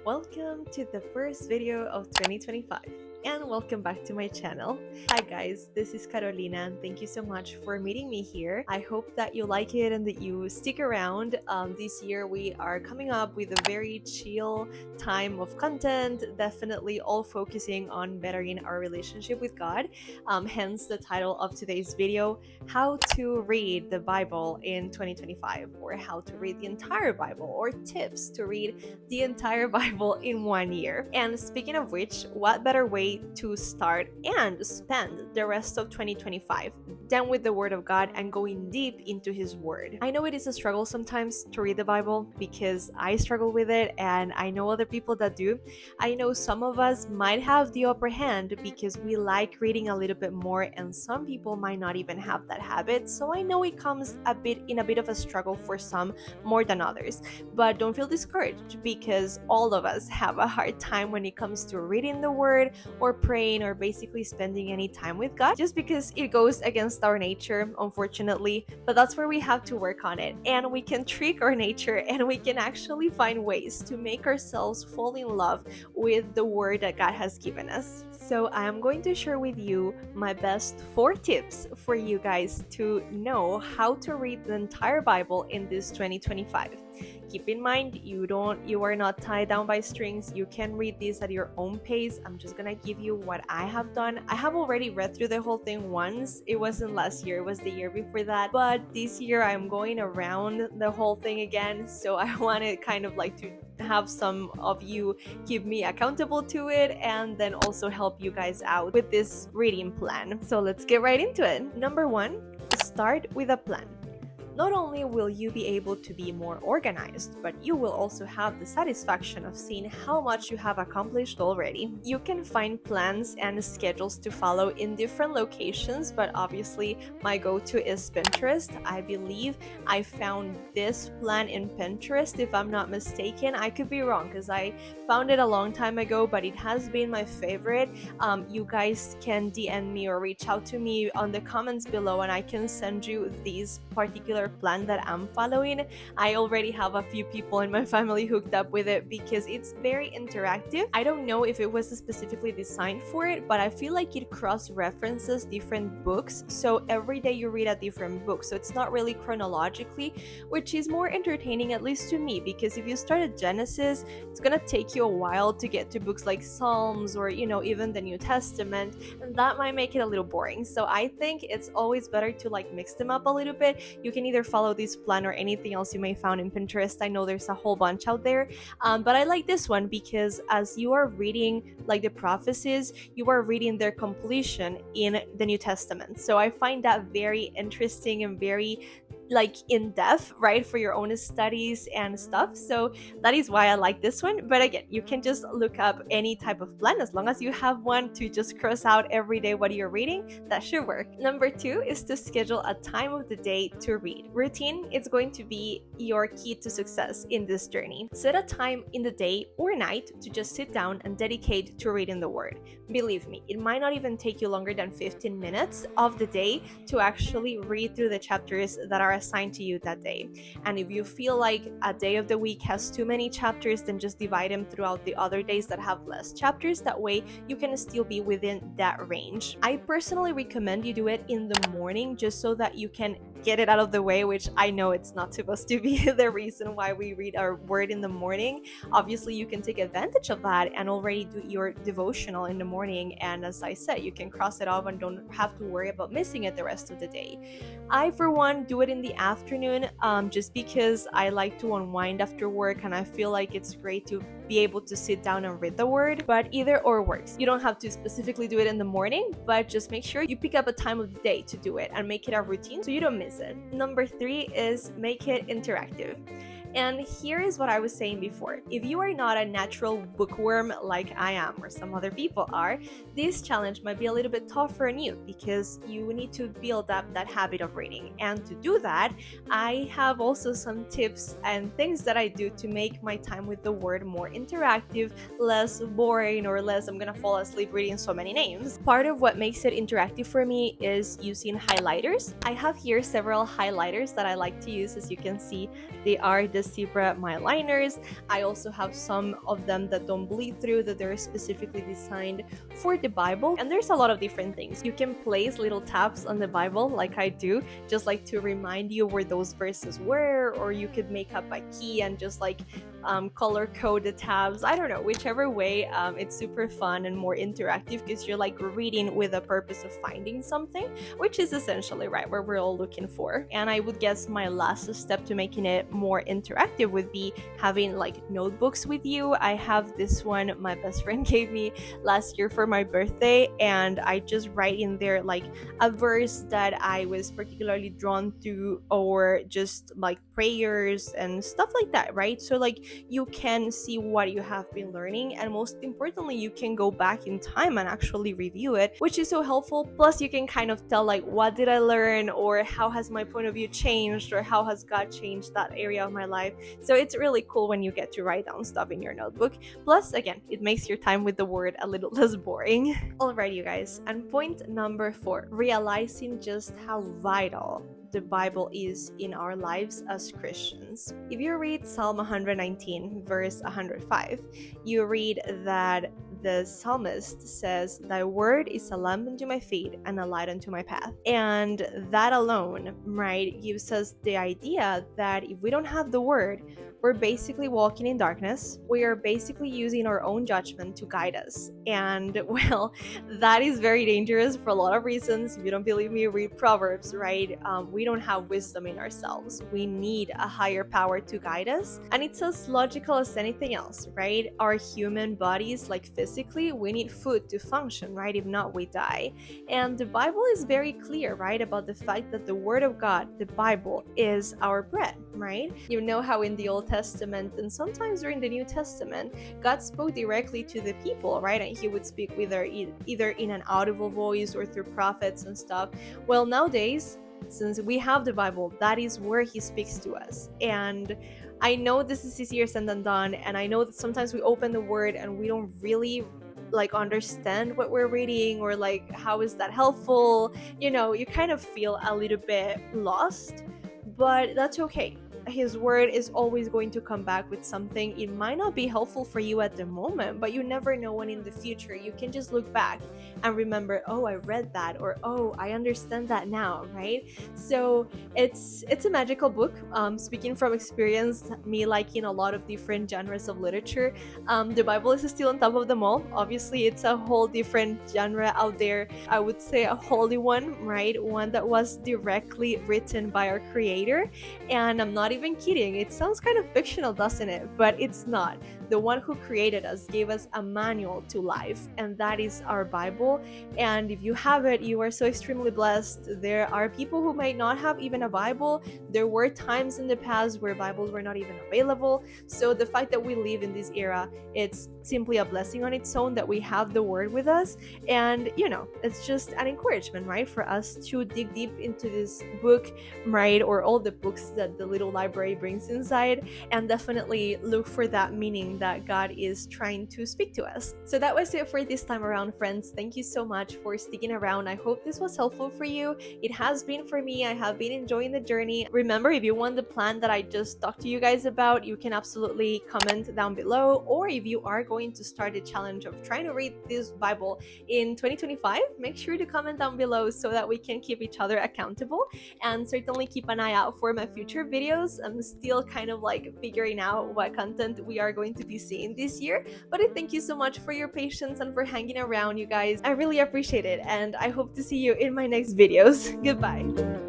Welcome to the first video of 2025 and welcome back to my channel. Hi guys, this is Carolina and thank you so much for meeting me here. I hope that you like it and that you stick around. This year we are coming up with a very chill time of content, definitely all focusing on bettering our relationship with God. Hence the title of today's video, how to read the Bible in 2025, or how to read the entire Bible, or tips to read the entire Bible in 1 year. And speaking of which, what better way to start and spend the rest of 2025 than with the Word of God and going deep into His Word? I know it is a struggle sometimes to read the Bible because I struggle with it and I know other people that do. I know some of us might have the upper hand because we like reading a little bit more, and some people might not even have that habit. So I know it comes a bit of a struggle for some more than others. But don't feel discouraged because all of us have a hard time when it comes to reading the Word or praying or basically spending any time with God, just because it goes against our nature, unfortunately. But that's where we have to work on it, and we can trick our nature and we can actually find ways to make ourselves fall in love with the Word that God has given us. So I am going to share with you my best 4 tips for you guys to know how to read the entire Bible in this 2025. Keep in mind, you are not tied down by strings. You can read this at your own pace. I'm just gonna give you what I have done. I have already read through the whole thing once. It wasn't last year, it was the year before that. But this year I'm going around the whole thing again. So I wanted kind of like to have some of you keep me accountable to it and then also help you guys out with this reading plan. So let's get right into it. Number 1, start with a plan. Not only will you be able to be more organized, but you will also have the satisfaction of seeing how much you have accomplished already. You can find plans and schedules to follow in different locations, but obviously my go-to is Pinterest. I believe I found this plan in Pinterest, if I'm not mistaken. I could be wrong because I found it a long time ago, but it has been my favorite. You guys can DM me or reach out to me on the comments below and I can send you these particular plan that I'm following. I already have a few people in my family hooked up with it because it's very interactive. I don't know if it was specifically designed for it, but I feel like it cross-references different books, so every day you read a different book, so it's not really chronologically, which is more entertaining, at least to me, because if you start at Genesis, it's gonna take you a while to get to books like Psalms or even the New Testament, and that might make it a little boring. So I think it's always better to like mix them up a little bit. You can either follow this plan or anything else you may found in Pinterest. I know there's a whole bunch out there, but I like this one because as you are reading like the prophecies, you are reading their completion in the New Testament. So I find that very interesting and very like in depth, right, for your own studies and stuff. So that is why I like this one. But again, you can just look up any type of plan as long as you have one to just cross out every day what you're reading. That should work. Number 2 is to schedule a time of the day to read. Routine is going to be your key to success in this journey. Set a time in the day or night to just sit down and dedicate to reading the Word. Believe me, it might not even take you longer than 15 minutes of the day to actually read through the chapters that are assigned to you that day. And if you feel like a day of the week has too many chapters, then just divide them throughout the other days that have less chapters. That way you can still be within that range. I personally recommend you do it in the morning just so that you can get it out of the way, which I know it's not supposed to be the reason why we read our Word in the morning. Obviously you can take advantage of that and already do your devotional in the morning, and as I said, you can cross it off and don't have to worry about missing it the rest of the day. I for one do it in the afternoon just because I like to unwind after work and I feel like it's great to be able to sit down and read the Word, but either or works. You don't have to specifically do it in the morning, but just make sure you pick up a time of the day to do it and make it a routine so you don't miss it. Number 3 is make it interactive. And here is what I was saying before. If you are not a natural bookworm like I am or some other people are, this challenge might be a little bit tougher on you because you need to build up that habit of reading. And to do that, I have also some tips and things that I do to make my time with the Word more interactive, less boring, or less I'm gonna fall asleep reading so many names. Part of what makes it interactive for me is using highlighters. I have here several highlighters that I like to use. As you can see, they are the zebra mile liners. I also have some of them that don't bleed through, that they're specifically designed for the Bible. And there's a lot of different things. You can place little tabs on the Bible like I do, just like to remind you where those verses were, or you could make up a key and just like color code the tabs. I don't know, whichever way. It's super fun and more interactive because you're like reading with a purpose of finding something, which is essentially right where we're all looking for. And I would guess my last step to making it more interactive would be having like notebooks with you. I have this one my best friend gave me last year for my birthday, and I just write in there like a verse that I was particularly drawn to, or just like prayers and stuff like that, right? So like you can see what you have been learning, and most importantly you can go back in time and actually review it, which is so helpful. Plus you can kind of tell like, what did I learn, or how has my point of view changed, or how has God changed that area of my life. So it's really cool when you get to write down stuff in your notebook. Plus again, it makes your time with the word a little less boring. Alright you guys, and point number 4, realizing just how vital the Bible is in our lives as Christians. If you read Psalm 119 verse 105, you read that the psalmist says, "Thy word is a lamp unto my feet and a light unto my path." And that alone, right, gives us the idea that if we don't have the word, we're basically walking in darkness. We are basically using our own judgment to guide us. And well, that is very dangerous for a lot of reasons. If you don't believe me, read Proverbs, right? We don't have wisdom in ourselves. We need a higher power to guide us. And it's as logical as anything else, right? Our human bodies, like physically, we need food to function, right? If not, we die. And the Bible is very clear, right, about the fact that the Word of God, the Bible, is our bread, right? You know how in the Old Testament and sometimes during the New Testament, God spoke directly to the people, right? And he would speak with either in an audible voice or through prophets and stuff. Well, nowadays, since we have the Bible, that is where he speaks to us. And I know this is easier said than done, and I know that sometimes we open the word and we don't really like understand what we're reading, or like how is that helpful. You know, you kind of feel a little bit lost, but that's okay. His word is always going to come back with something. It might not be helpful for you at the moment, but you never know when in the future you can just look back and remember, oh, I read that, or oh, I understand that now, right? So it's a magical book. Speaking from experience, me liking a lot of different genres of literature, the Bible is still on top of them all. Obviously, it's a whole different genre out there. I would say a holy one, right? One that was directly written by our Creator. And I'm not even kidding. It sounds kind of fictional, doesn't it? But it's not. The one who created us gave us a manual to life, and that is our Bible. And if you have it, you are so extremely blessed. There are people who might not have even a Bible. There were times in the past where Bibles were not even available. So the fact that we live in this era, it's simply a blessing on its own that we have the word with us. And you know, it's just an encouragement, right, for us to dig deep into this book, right, or all the books that the little library brings inside, and definitely look for that meaning that God is trying to speak to us. So that was it for this time around, friends. Thank you so much for sticking around. I hope this was helpful for you. It has been for me. I have been enjoying the journey. Remember, if you want the plan that I just talked to you guys about, you can absolutely comment down below. Or if you are going to start a challenge of trying to read this Bible in 2025, make sure to comment down below so that we can keep each other accountable. And certainly keep an eye out for my future videos. I'm still kind of like figuring out what content we are going to be seeing this year, but I thank you so much for your patience and for hanging around, you guys. I really appreciate it, and I hope to see you in my next videos. Goodbye.